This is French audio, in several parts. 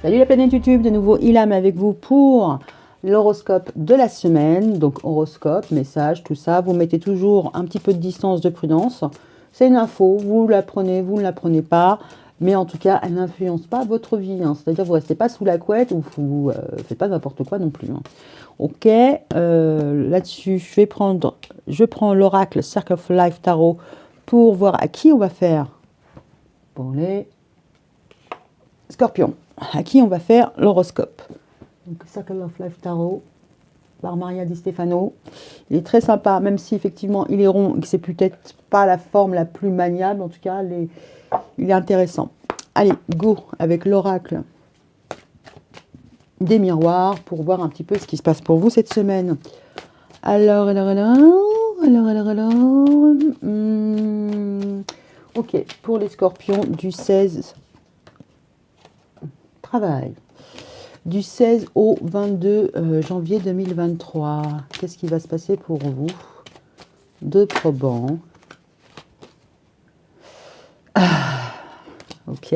Salut la planète YouTube, de nouveau Ilham avec vous pour l'horoscope de la semaine. Donc horoscope, message, tout ça. Vous mettez toujours un petit peu de distance, de prudence. C'est une info, vous la prenez, vous ne la prenez pas. Mais en tout cas, elle n'influence pas votre vie. C'est-à-dire vous ne restez pas sous la couette ou vous ne faites pas n'importe quoi non plus. Ok, là-dessus, je prends l'oracle Circle of Life Tarot pour voir à qui on va faire pour les scorpions. À qui on va faire l'horoscope. Donc, Circle of Life Tarot par Maria Di Stefano. Il est très sympa, même si effectivement il est rond et que c'est peut-être pas la forme la plus maniable. En tout cas, il est intéressant. Allez, go avec l'oracle des miroirs pour voir un petit peu ce qui se passe pour vous cette semaine. Alors. Ok, pour les scorpions du 16... Travail. Du 16 au 22 janvier 2023. Qu'est-ce qui va se passer pour vous? Deux probants. Ok.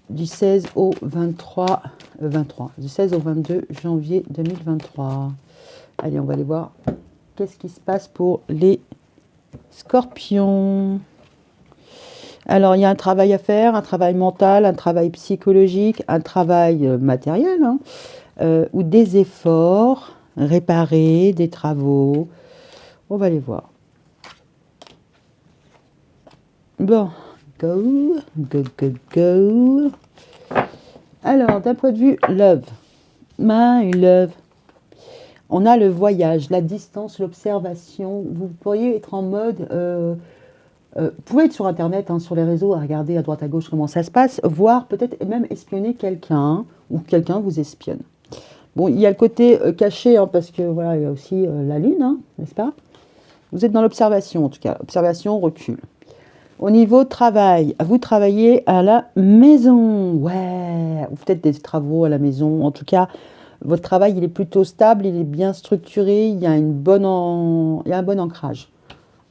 Du 16 au 23. Du 16 au 22 janvier 2023. Allez, on va aller voir qu'est-ce qui se passe pour les scorpions. Alors, il y a un travail à faire, un travail mental, un travail psychologique, un travail matériel, ou des efforts, réparer, des travaux. On va les voir. Bon, go. Alors, d'un point de vue love, my love, on a le voyage, la distance, l'observation. Vous pourriez être en mode... vous pouvez être sur Internet, sur les réseaux, à regarder à droite à gauche comment ça se passe, voire peut-être même espionner quelqu'un, ou quelqu'un vous espionne. Bon, il y a le côté caché, parce que voilà, il y a aussi la Lune, n'est-ce pas? Vous êtes dans l'observation, en tout cas. Observation, recul. Au niveau travail, vous travaillez à la maison. Ouais, vous faites des travaux à la maison. En tout cas, votre travail, il est plutôt stable, il est bien structuré, il y a un bon ancrage.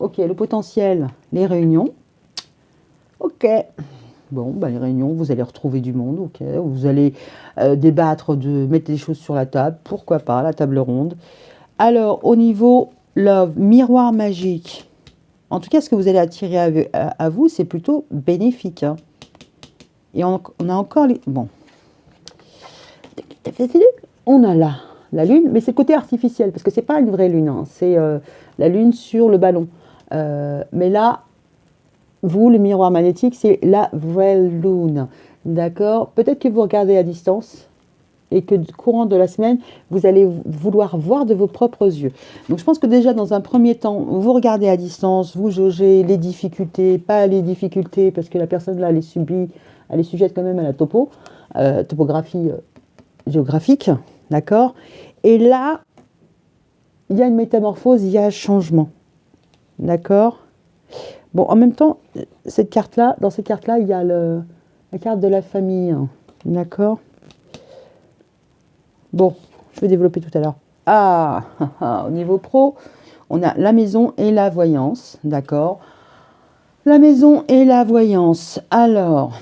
Ok, le potentiel, les réunions. Ok. Bon, les réunions, vous allez retrouver du monde, ok. Vous allez débattre, mettre des choses sur la table, pourquoi pas, la table ronde. Alors, au niveau love, miroir magique. En tout cas, ce que vous allez attirer à vous, c'est plutôt bénéfique. Et on a encore les... Bon. On a là la Lune, mais c'est le côté artificiel, parce que c'est pas une vraie Lune, c'est la Lune sur le ballon. Mais là, vous, le miroir magnétique, c'est la vraie Lune. D'accord? Peut-être que vous regardez à distance et que du courant de la semaine, vous allez vouloir voir de vos propres yeux. Donc, je pense que déjà, dans un premier temps, vous regardez à distance, vous jaugez les difficultés, pas les difficultés, parce que la personne là, elle est sujette quand même à la topographie géographique. D'accord? Et là, il y a une métamorphose, il y a un changement. D'accord? Bon, en même temps, dans cette carte-là, il y a la carte de la famille. D'accord? Bon, je vais développer tout à l'heure. Au niveau pro, on a la maison et la voyance. D'accord? La maison et la voyance. Alors,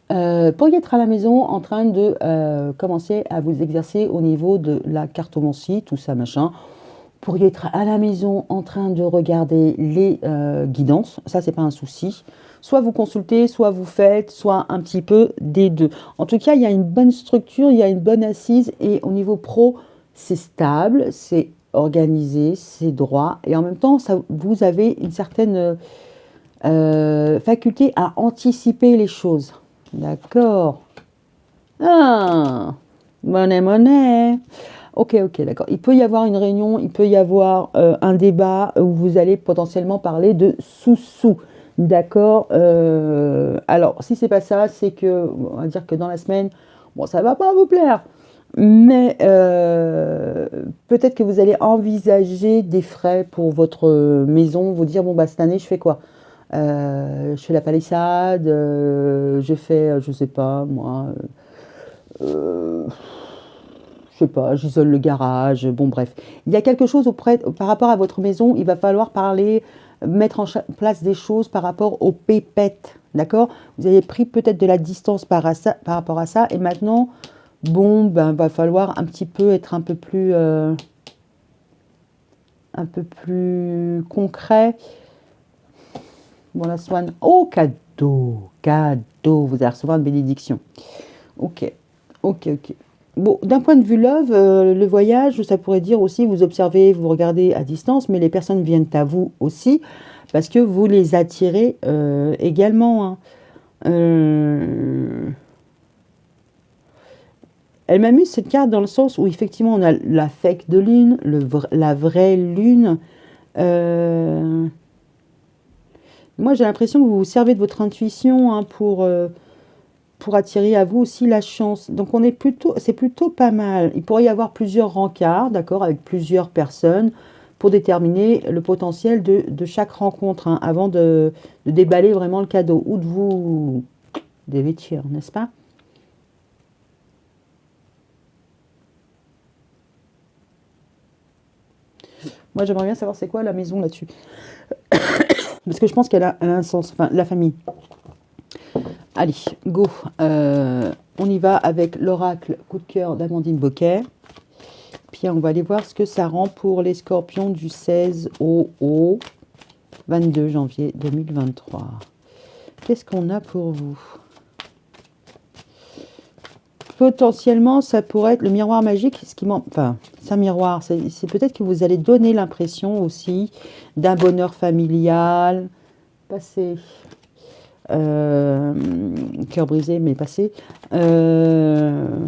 pourriez être à la maison en train de commencer à vous exercer au niveau de la cartomancie, tout ça, machin. Pourriez être à la maison en train de regarder les guidances, ça c'est pas un souci. Soit vous consultez, soit vous faites, soit un petit peu des deux. En tout cas, il y a une bonne structure, il y a une bonne assise et au niveau pro, c'est stable, c'est organisé, c'est droit et en même temps, vous avez une certaine faculté à anticiper les choses. D'accord? Monnaie. Ok, d'accord. Il peut y avoir une réunion, il peut y avoir un débat où vous allez potentiellement parler de sous-sous. D'accord. Alors, si c'est pas ça, c'est que, on va dire que dans la semaine, bon, ça va pas vous plaire. Mais peut-être que vous allez envisager des frais pour votre maison, vous dire, bon, cette année, je fais quoi? Je fais la palissade, je fais, je sais pas, moi... je sais pas, j'isole le garage, bon bref. Il y a quelque chose par rapport à votre maison, il va falloir parler, mettre en place des choses par rapport aux pépettes, D'accord? Vous avez pris peut-être de la distance par rapport à ça. Et maintenant, bon, ben, va falloir un petit peu être un peu plus concret. Bon, la Swan. Oh, cadeau! Cadeau! Vous allez recevoir une bénédiction. Ok. Ok, ok. Bon, d'un point de vue love, le voyage, ça pourrait dire aussi, vous observez, vous regardez à distance, mais les personnes viennent à vous aussi, parce que vous les attirez également. Hein. Euh, Elle m'amuse cette carte dans le sens où effectivement on a la fake de lune, la vraie lune. Euh, Moi j'ai l'impression que vous vous servez de votre intuition hein, pour attirer à vous aussi la chance. Donc c'est plutôt pas mal. Il pourrait y avoir plusieurs rencarts, d'accord, avec plusieurs personnes pour déterminer le potentiel de chaque rencontre hein, avant de déballer vraiment le cadeau ou de vous dévêtir, n'est-ce pas? Moi j'aimerais bien savoir c'est quoi la maison là-dessus. Parce que je pense elle a un sens, enfin la famille. Allez, go. On y va avec l'oracle coup de cœur d'Amandine Boquet. Puis on va aller voir ce que ça rend pour les scorpions du 16 au 22 janvier 2023. Qu'est-ce qu'on a pour vous? Potentiellement, ça pourrait être le miroir magique. Enfin, c'est un miroir. C'est peut-être que vous allez donner l'impression aussi d'un bonheur familial. Passé. Cœur brisé, mais passé. Peut-être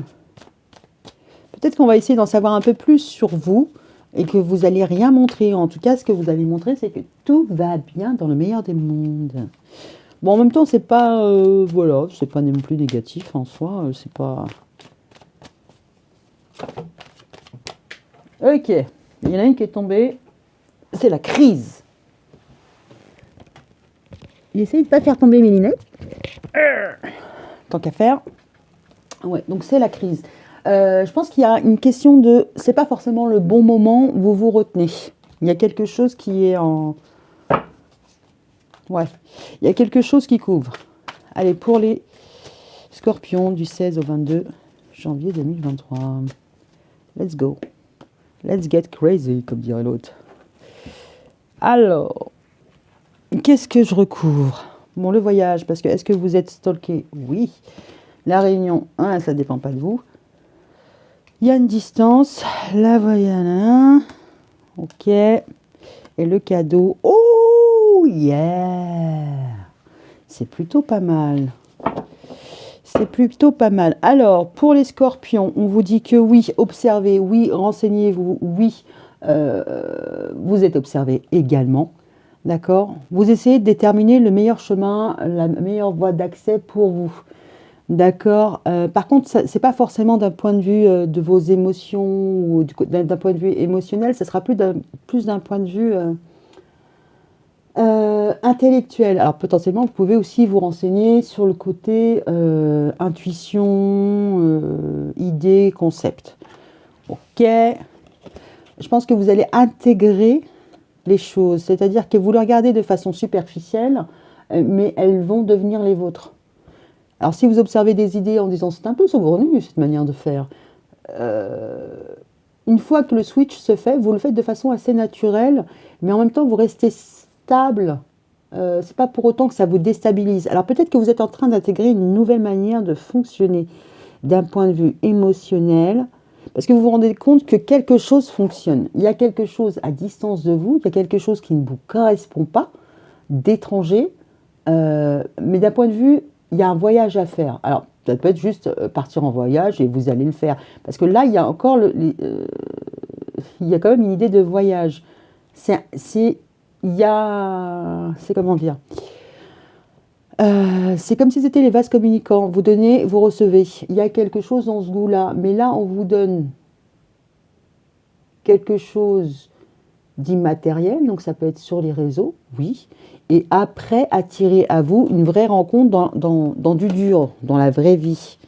qu'on va essayer d'en savoir un peu plus sur vous et que vous allez rien montrer. En tout cas, ce que vous allez montrer, c'est que tout va bien dans le meilleur des mondes. Bon, en même temps, c'est pas, voilà, c'est pas non plus négatif en soi. C'est pas. Ok, il y en a une qui est tombée. C'est la crise. J'essaie de pas faire tomber mes lunettes. Tant qu'à faire. Ouais, donc c'est la crise. Je pense qu'il y a une question de, c'est pas forcément le bon moment où vous vous retenez. Il y a quelque chose qui est en, ouais, il y a quelque chose qui couvre. Allez, pour les Scorpions du 16 au 22 janvier 2023. Let's go. Let's get crazy, comme dirait l'autre. Alors, qu'est-ce que je recouvre? Bon, le voyage, parce que est-ce que vous êtes stalké? Oui. La réunion, hein, ça dépend pas de vous. Il y a une distance. La voyage, ok. Et le cadeau, oh yeah! C'est plutôt pas mal. C'est plutôt pas mal. Alors, pour les scorpions, on vous dit que oui, observez, oui, renseignez-vous, oui, vous êtes observé également. D'accord? Vous essayez de déterminer le meilleur chemin, la meilleure voie d'accès pour vous. D'accord? Par contre, ce n'est pas forcément d'un point de vue de vos émotions ou d'un point de vue émotionnel, ce sera plus d'un point de vue intellectuel. Alors potentiellement, vous pouvez aussi vous renseigner sur le côté intuition, idée, concept. Ok. Je pense que vous allez intégrer les choses, c'est-à-dire que vous les regardez de façon superficielle, mais elles vont devenir les vôtres. Alors si vous observez des idées en disant c'est un peu saugrenu cette manière de faire, une fois que le switch se fait, vous le faites de façon assez naturelle, mais en même temps vous restez stable. C'est pas pour autant que ça vous déstabilise. Alors peut-être que vous êtes en train d'intégrer une nouvelle manière de fonctionner d'un point de vue émotionnel, parce que vous vous rendez compte que quelque chose fonctionne. Il y a quelque chose à distance de vous, il y a quelque chose qui ne vous correspond pas, d'étranger, mais d'un point de vue, il y a un voyage à faire. Alors, ça peut être juste partir en voyage et vous allez le faire. Parce que là, il y a encore il y a quand même une idée de voyage. C'est comment dire? C'est comme si c'était les vases communicants. Vous donnez, vous recevez. Il y a quelque chose dans ce goût-là. Mais là, on vous donne quelque chose d'immatériel. Donc, ça peut être sur les réseaux, oui. Et après, attirer à vous une vraie rencontre dans du dur, dans la vraie vie.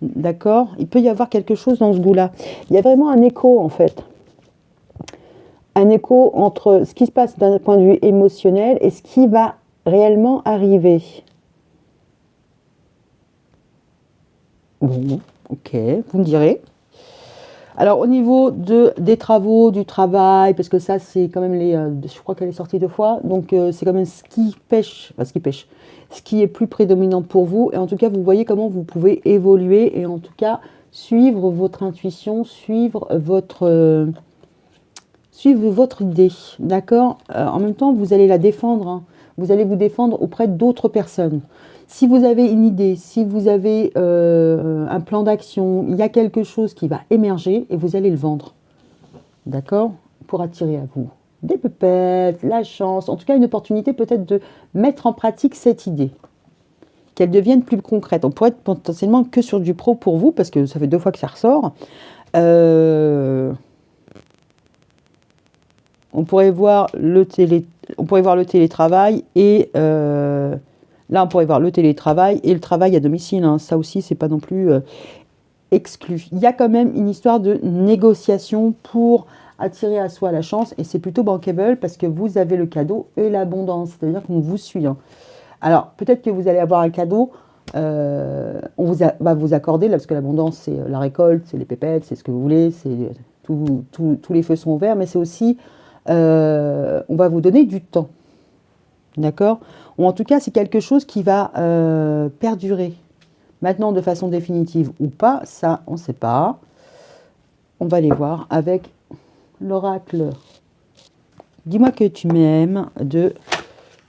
D'accord? Il peut y avoir quelque chose dans ce goût-là. Il y a vraiment un écho, en fait. Un écho entre ce qui se passe d'un point de vue émotionnel et ce qui va réellement arriver. Bon, ok, vous me direz. Alors, au niveau des travaux, du travail, parce que ça, c'est quand même je crois qu'elle est sortie 2 fois, donc c'est quand même ce qui pêche, enfin, ce qui pêche, ce qui est plus prédominant pour vous. Et en tout cas, vous voyez comment vous pouvez évoluer et en tout cas suivre votre intuition, suivre votre idée, d'accord. En même temps, vous allez la défendre, hein. Vous allez vous défendre auprès d'autres personnes. Si vous avez une idée, si vous avez un plan d'action, il y a quelque chose qui va émerger et vous allez le vendre, d'accord, pour attirer à vous des pépettes, la chance, en tout cas une opportunité peut-être de mettre en pratique cette idée, qu'elle devienne plus concrète. On pourrait être potentiellement que sur du pro pour vous, parce que ça fait 2 fois que ça ressort. Euh, on pourrait voir on pourrait voir le télétravail et là on pourrait voir le télétravail et le travail à domicile, hein. Ça aussi c'est pas non plus exclu. Il y a quand même une histoire de négociation pour attirer à soi la chance et c'est plutôt bankable parce que vous avez le cadeau et l'abondance, c'est-à-dire qu'on vous suit, hein. Alors peut-être que vous allez avoir un cadeau, va vous accorder là, parce que l'abondance c'est la récolte, c'est les pépettes, c'est ce que vous voulez, tous les feux sont verts, mais c'est aussi on va vous donner du temps, d'accord. Ou en tout cas c'est quelque chose qui va perdurer. Maintenant de façon définitive ou pas, ça on ne sait pas. On va aller voir avec l'oracle Dis-moi que tu m'aimes de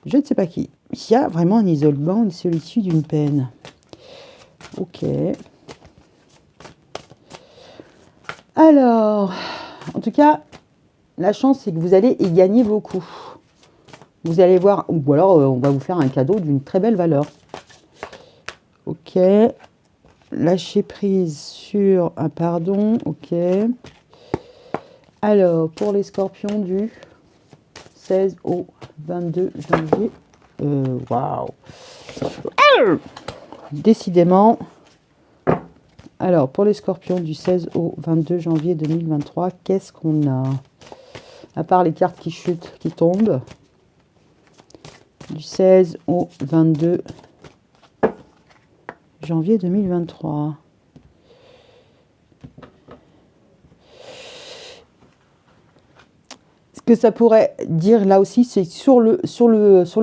je ne sais pas qui. Il y a vraiment un isolement, une solitude, une peine. Ok. Alors, en tout cas, la chance, c'est que vous allez y gagner beaucoup. Vous allez voir, ou alors on va vous faire un cadeau d'une très belle valeur. Ok. Lâcher prise sur un pardon. Ok. Alors, pour les scorpions du 16 au 22 janvier. Waouh. Décidément. Alors, pour les scorpions du 16 au 22 janvier 2023, qu'est-ce qu'on a? À part les cartes qui chutent, qui tombent. Du 16 au 22 janvier 2023. Ce que ça pourrait dire là aussi, c'est sur le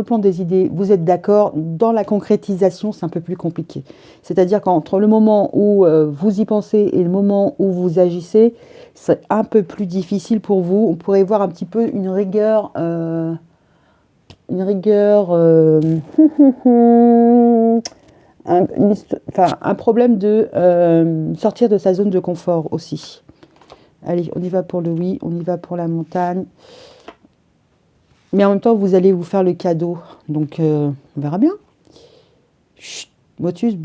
plan des idées, vous êtes d'accord. Dans la concrétisation, c'est un peu plus compliqué. C'est-à-dire qu'entre le moment où vous y pensez et le moment où vous agissez, c'est un peu plus difficile pour vous. On pourrait voir un petit peu une rigueur, un problème de sortir de sa zone de confort aussi. Allez, on y va pour le oui, on y va pour la montagne. Mais en même temps, vous allez vous faire le cadeau. Donc, on verra bien. Chut, Motus.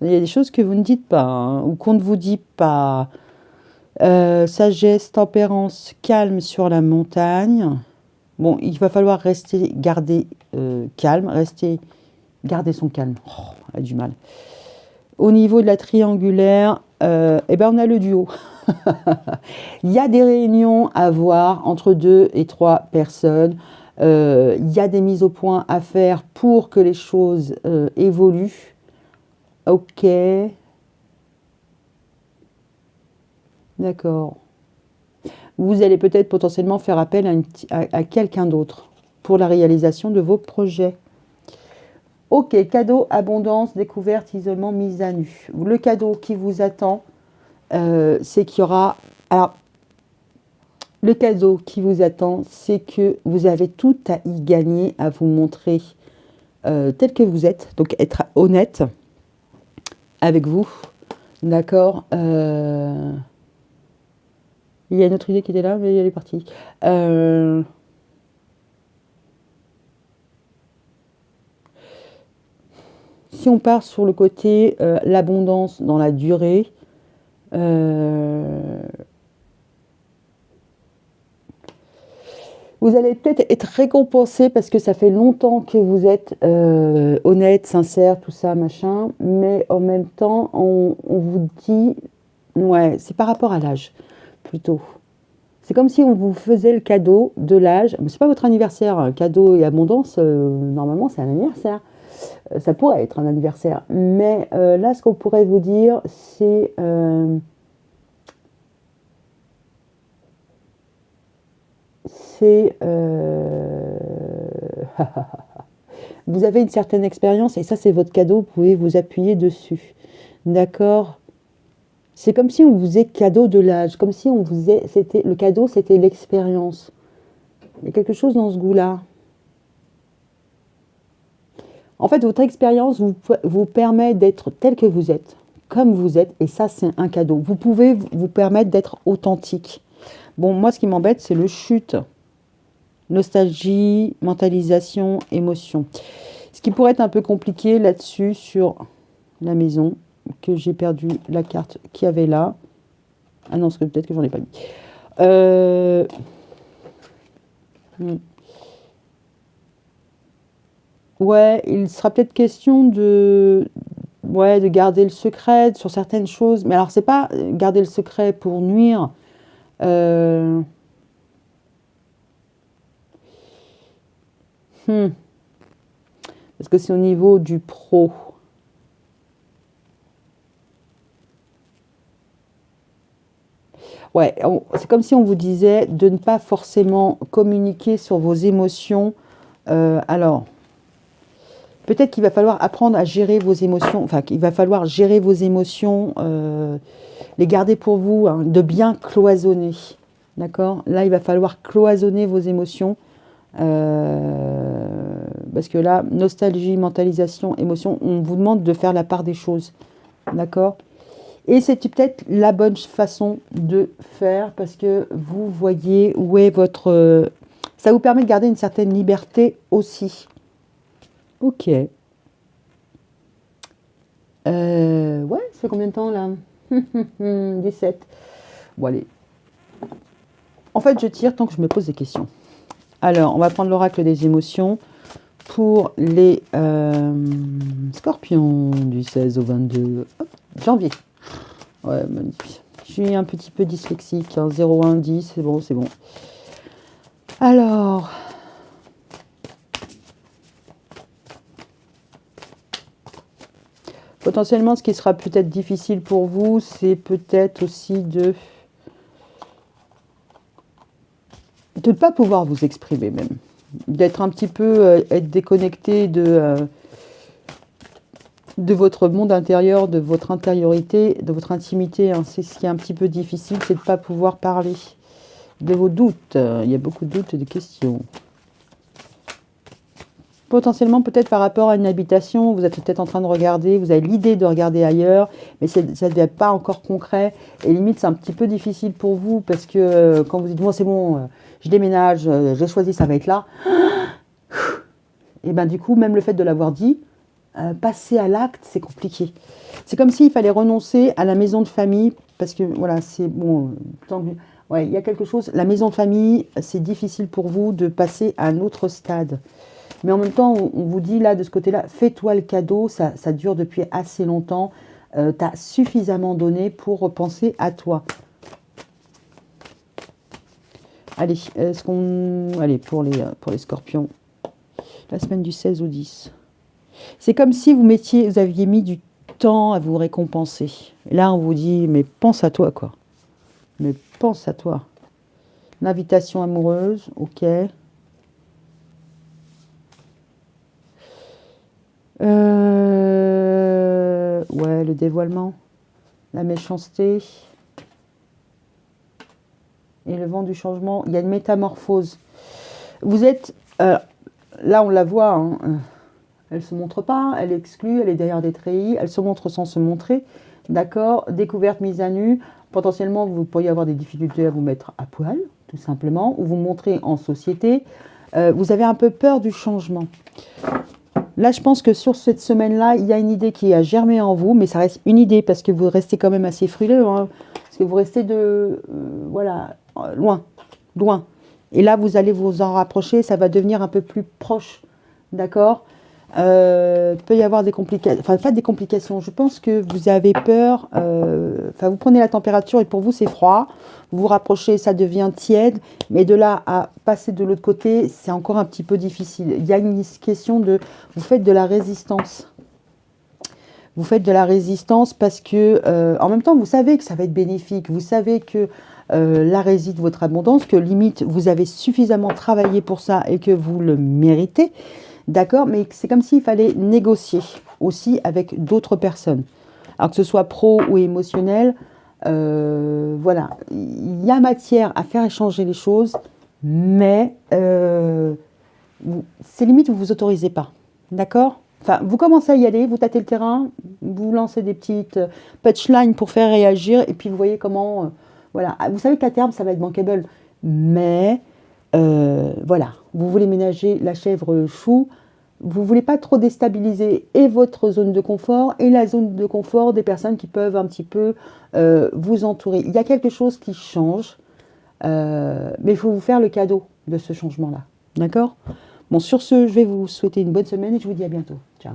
Il y a des choses que vous ne dites pas, hein, ou qu'on ne vous dit pas. Sagesse, tempérance, calme sur la montagne. Bon, il va falloir garder calme, garder son calme. Oh, on a du mal. Au niveau de la triangulaire, eh ben on a le duo. Il y a des réunions à voir entre 2 et 3 personnes. Il y a des mises au point à faire pour que les choses évoluent. Ok. D'accord. Vous allez peut-être potentiellement faire appel à quelqu'un d'autre pour la réalisation de vos projets. Ok, cadeau, abondance, découverte, isolement, mise à nu. Le cadeau qui vous attend, c'est qu'il y aura... Alors, le cadeau qui vous attend, c'est que vous avez tout à y gagner, à vous montrer tel que vous êtes. Donc, être honnête avec vous. D'accord. Il y a une autre idée qui était là, mais elle est partie. Si on part sur le côté l'abondance dans la durée, vous allez peut-être être récompensé parce que ça fait longtemps que vous êtes honnête, sincère, tout ça, machin. Mais en même temps, on vous dit... Ouais, c'est par rapport à l'âge, plutôt. C'est comme si on vous faisait le cadeau de l'âge. Mais c'est pas votre anniversaire, cadeau et abondance, normalement c'est un anniversaire. Ça pourrait être un anniversaire. Mais là, ce qu'on pourrait vous dire, c'est... vous avez une certaine expérience et ça, c'est votre cadeau. Vous pouvez vous appuyer dessus. D'accord? C'est comme si on vous faisait cadeau de l'âge. Comme si on vous faisait... Le cadeau, c'était l'expérience. Il y a quelque chose dans ce goût-là. En fait, votre expérience vous permet d'être tel que vous êtes, comme vous êtes, et ça, c'est un cadeau. Vous pouvez vous permettre d'être authentique. Bon, moi, ce qui m'embête, c'est le chute. Nostalgie, mentalisation, émotion. Ce qui pourrait être un peu compliqué là-dessus, sur la maison, que j'ai perdu la carte qu'il y avait là. Ah non, peut-être que j'en ai pas mis. Ouais, il sera peut-être question de garder le secret sur certaines choses. Mais alors, c'est pas garder le secret pour nuire. Euh, Parce que c'est au niveau du pro. Ouais, c'est comme si on vous disait de ne pas forcément communiquer sur vos émotions. Alors, peut-être qu'il va falloir apprendre à gérer vos émotions, enfin qu'il va falloir gérer vos émotions, les garder pour vous, hein, de bien cloisonner. D'accord? Là, il va falloir cloisonner vos émotions. Parce que là, nostalgie, mentalisation, émotion, on vous demande de faire la part des choses. D'accord? Et c'est peut-être la bonne façon de faire parce que vous voyez où est votre... ça vous permet de garder une certaine liberté aussi. Ok. Ouais, ça fait combien de temps là? 17. Bon, allez. En fait, je tire tant que je me pose des questions. Alors, on va prendre l'oracle des émotions pour les scorpions du 16 au 22 janvier. Ouais, magnifique. Je suis un petit peu dyslexique. Hein, 0, 1, 10, c'est bon, c'est bon. Alors... potentiellement, ce qui sera peut-être difficile pour vous, c'est peut-être aussi de ne pas pouvoir vous exprimer même. D'être un petit peu, être déconnecté de votre monde intérieur, de votre intériorité, de votre intimité. Hein. C'est ce qui est un petit peu difficile, c'est de ne pas pouvoir parler de vos doutes. Il y a beaucoup de doutes et de questions. Potentiellement, peut-être par rapport à une habitation, vous êtes peut-être en train de regarder, vous avez l'idée de regarder ailleurs, mais ça ne devient pas encore concret. Et limite, c'est un petit peu difficile pour vous, parce que quand vous dites, bon, c'est bon, je déménage, j'ai choisi, ça va être là. Et bien du coup, même le fait de l'avoir dit, passer à l'acte, c'est compliqué. C'est comme s'il fallait renoncer à la maison de famille, parce que voilà, c'est bon. Ouais, il y a quelque chose. La maison de famille, c'est difficile pour vous de passer à un autre stade. Mais en même temps, on vous dit là, de ce côté-là, fais-toi le cadeau, ça dure depuis assez longtemps. Tu as suffisamment donné pour repenser à toi. Allez, allez, pour les scorpions, la semaine du 16 au 10. C'est comme si vous aviez mis du temps à vous récompenser. Et là, on vous dit, mais pense à toi, quoi. Mais pense à toi. L'invitation amoureuse, ok. Ouais, le dévoilement, la méchanceté et le vent du changement. Il y a une métamorphose. Vous êtes... là, on la voit, hein, elle ne se montre pas, elle exclut, elle est derrière des treillis, elle se montre sans se montrer. D'accord? Découverte, mise à nu. Potentiellement, vous pourriez avoir des difficultés à vous mettre à poil, tout simplement, ou vous montrer en société. Vous avez un peu peur du changement. Là, je pense que sur cette semaine-là, il y a une idée qui a germé en vous, mais ça reste une idée parce que vous restez quand même assez frileux, hein, parce que vous restez loin, loin. Et là, vous allez vous en rapprocher, ça va devenir un peu plus proche, d'accord? Peut y avoir des complications, enfin pas des complications, je pense que vous avez peur, enfin vous prenez la température et pour vous c'est froid, vous vous rapprochez, ça devient tiède, mais de là à passer de l'autre côté, c'est encore un petit peu difficile. Il y a une question de, vous faites de la résistance. Vous faites de la résistance parce que, en même temps, vous savez que ça va être bénéfique, vous savez que là réside votre abondance, que limite vous avez suffisamment travaillé pour ça et que vous le méritez. D'accord, mais c'est comme s'il fallait négocier aussi avec d'autres personnes. Alors que ce soit pro ou émotionnel, voilà. Il y a matière à faire échanger les choses, mais c'est limite, vous ne vous autorisez pas. D'accord? Enfin, vous commencez à y aller, vous tâtez le terrain, vous lancez des petites punchlines pour faire réagir, et puis vous voyez comment... voilà. Vous savez qu'à terme, ça va être bankable, mais voilà. Vous voulez ménager la chèvre chou, vous ne voulez pas trop déstabiliser et votre zone de confort et la zone de confort des personnes qui peuvent un petit peu vous entourer. Il y a quelque chose qui change, mais il faut vous faire le cadeau de ce changement-là. D'accord? Bon, sur ce, je vais vous souhaiter une bonne semaine et je vous dis à bientôt. Ciao.